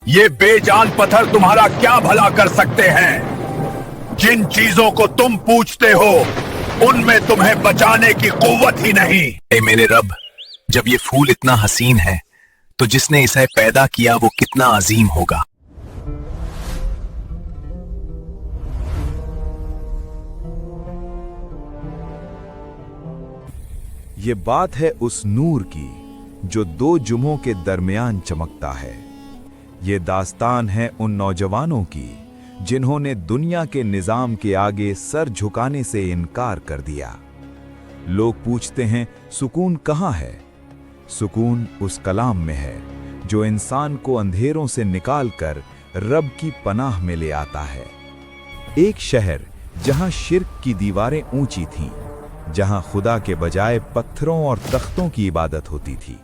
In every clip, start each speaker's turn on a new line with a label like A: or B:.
A: ये बेजान पत्थर तुम्हारा क्या भला कर सकते हैं? जिन चीजों को तुम पूछते हो उनमें तुम्हें बचाने की कुव्वत ही नहीं।
B: ए मेरे रब, जब ये फूल इतना हसीन है तो जिसने इसे पैदा किया वो कितना अजीम होगा।
C: ये बात है उस नूर की जो दो जुमों के दरमियान चमकता है। ये दास्तान है उन नौजवानों की जिन्होंने दुनिया के निजाम के आगे सर झुकाने से इनकार कर दिया। लोग पूछते हैं सुकून कहाँ है? सुकून उस कलाम में है जो इंसान को अंधेरों से निकालकर रब की पनाह में ले आता है। एक शहर जहां शिर्क की दीवारें ऊंची थीं, जहां खुदा के बजाय पत्थरों और तख्तों की इबादत होती थी,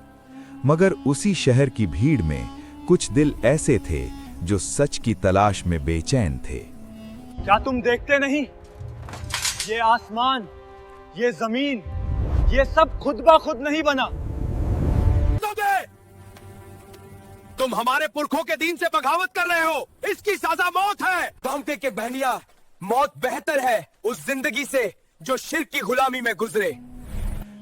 C: मगर उसी शहर की भीड़ में कुछ दिल ऐसे थे जो सच की तलाश में बेचैन थे।
D: क्या तुम देखते नहीं? ये आसमान, ये जमीन, ये सब खुद ब खुद नहीं बना।
A: तुम हमारे पुरखों के दीन से बगावत कर रहे हो, इसकी सजा मौत है।
E: भांगते के बहनिया, मौत बेहतर है उस जिंदगी से जो शिर्क की गुलामी में गुजरे।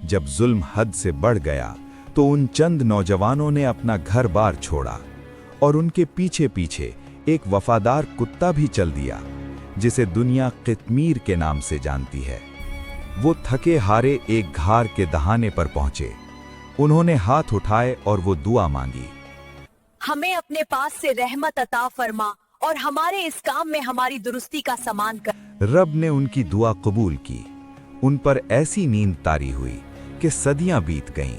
C: जब जुल्म हद से बढ़ गया तो उन चंद नौजवानों ने अपना घर बार छोड़ा और उनके पीछे पीछे एक वफादार कुत्ता भी चल दिया जिसे दुनिया कितमीर के नाम से जानती है। वो थके हारे एक घार के दहाने पर पहुंचे। उन्होंने हाथ उठाए और वो दुआ मांगी,
F: हमें अपने पास से रहमत अता फरमा और हमारे इस काम में हमारी दुरुस्ती का सामान कर।
C: रब ने उनकी दुआ कबूल की। उन पर ऐसी नींद तारी हुई कि सदियां बीत गईं।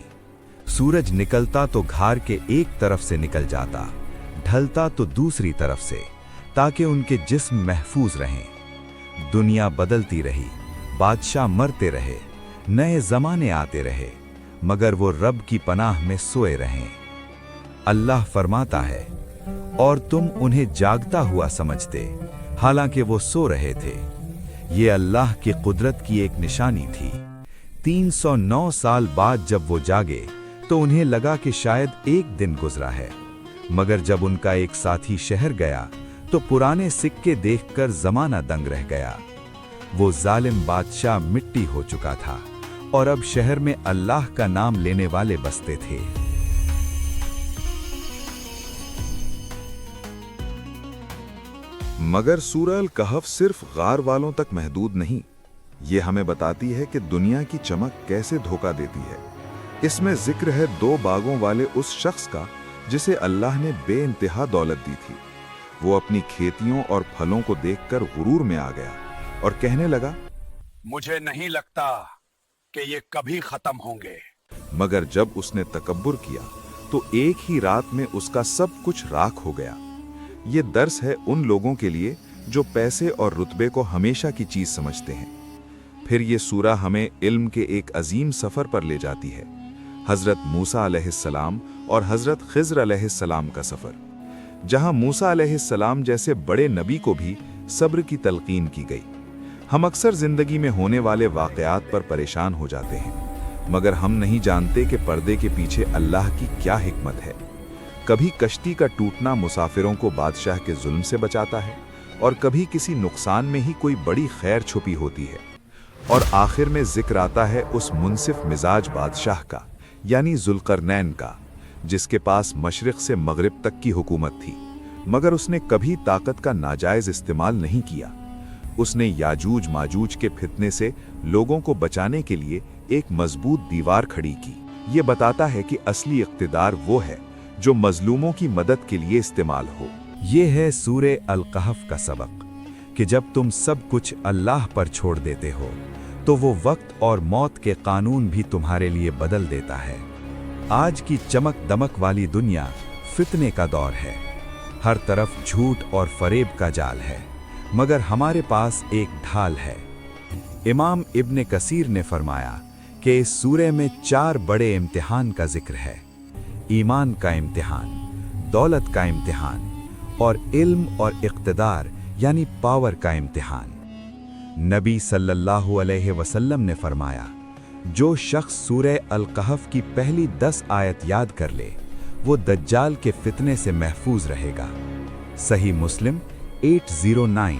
C: सूरज निकलता तो घार के एक तरफ से निकल जाता, ढलता तो दूसरी तरफ से, ताकि उनके जिस्म महफूज रहें। दुनिया बदलती रही, बादशाह मरते रहे, नए जमाने आते रहे, मगर वो रब की पनाह में सोए रहें। अल्लाह फरमाता है, और तुम उन्हें जागता हुआ समझते, हालांकि वो सो रहे थे। ये अल्लाह की कुदरत की एक निशानी थी। 309 साल बाद जब वो जागे तो उन्हें लगा कि शायद एक दिन गुजरा है, मगर जब उनका एक साथी शहर गया तो पुराने सिक्के देखकर जमाना दंग रह गया। वो जालिम बादशाह मिट्टी हो चुका था और अब शहर में अल्लाह का नाम लेने वाले बसते थे।
G: मगर सूरह अल कहफ सिर्फ गार वालों तक महदूद नहीं। ये हमें बताती है कि दुनिया की चमक कैसे धोखा देती है। इसमें जिक्र है दो बागों वाले उस शख्स का जिसे अल्लाह ने बेइंतहा दौलत दी थी। वो अपनी खेतियों और फलों को देखकर गुरूर में आ गया और कहने लगा,
A: मुझे नहीं लगता कि ये कभी खत्म होंगे।
G: मगर जब उसने तकब्बुर किया तो एक ही रात में उसका सब कुछ राख हो गया। ये दर्स है उन लोगों के लिए जो पैसे और रुतबे को हमेशा की चीज समझते हैं। फिर ये सूरा हमें इल्म के एक अजीम सफर पर ले जाती है, हजरत मूसा अलैहिस्सलाम और हजरत खिज़र अलैहिस्सलाम का सफर, जहां मूसा अलैहिस्सलाम जैसे बड़े नबी को भी सब्र की तलकीन की गई। हम अक्सर जिंदगी में होने वाले वाकयात पर परेशान हो जाते हैं, मगर हम नहीं जानते कि पर्दे के पीछे अल्लाह की क्या हिकमत है। कभी कश्ती का टूटना मुसाफिरों को बादशाह के जुल्म से बचाता है और कभी किसी नुकसान में ही कोई बड़ी खैर छुपी होती है। और आखिर में जिक्र आता है उस मुनसिफ मिजाज बादशाह का, यानी जुल्करनैन का, जिसके पास मशरिक से मगरिब तक की हुकूमत थी, मगर उसने कभी ताकत का नाजायज इस्तेमाल नहीं किया। उसने याजूज माजूज के फितने से लोगों को बचाने के लिए एक मजबूत दीवार खड़ी की। ये बताता है कि असली इख्तिदार वो है जो मजलूमों की मदद के लिए इस्तेमाल हो।
C: ये है सूरे अल कहफ का सबक कि जब तुम सब कुछ अल्लाह पर छोड़ देते हो तो वो वक्त और मौत के कानून भी तुम्हारे लिए बदल देता है। आज की चमक दमक वाली दुनिया फितने का दौर है। हर तरफ झूठ और फरेब का जाल है, मगर हमारे पास एक ढाल है। इमाम इब्ने कसीर ने फरमाया कि इस सूरे में 4 बड़े इम्तिहान का जिक्र है। ईमान का इम्तिहान, दौलत का इम्तिहान और इल्म और इक़्तिदार यानी पावर का इम्तिहान। नबी सल्लल्लाहु अलैहि वसल्लम ने फरमाया, जो शख्स सूरह अल कहफ की पहली 10 आयत याद कर ले वो दज्जाल के फितने से महफूज रहेगा। सही मुस्लिम 809।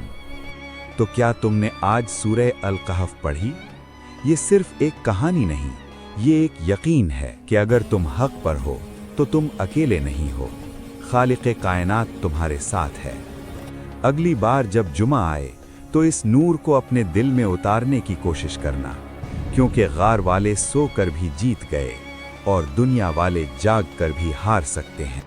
C: तो क्या तुमने आज सूरह अल कहफ पढ़ी? ये सिर्फ एक कहानी नहीं, ये एक यकीन है कि अगर तुम हक पर हो तो तुम अकेले नहीं हो, खालिक़े कायनात तुम्हारे साथ है। अगली बार जब जुमा आए तो इस नूर को अपने दिल में उतारने की कोशिश करना, क्योंकि गार वाले सो कर भी जीत गए और दुनिया वाले जाग कर भी हार सकते हैं।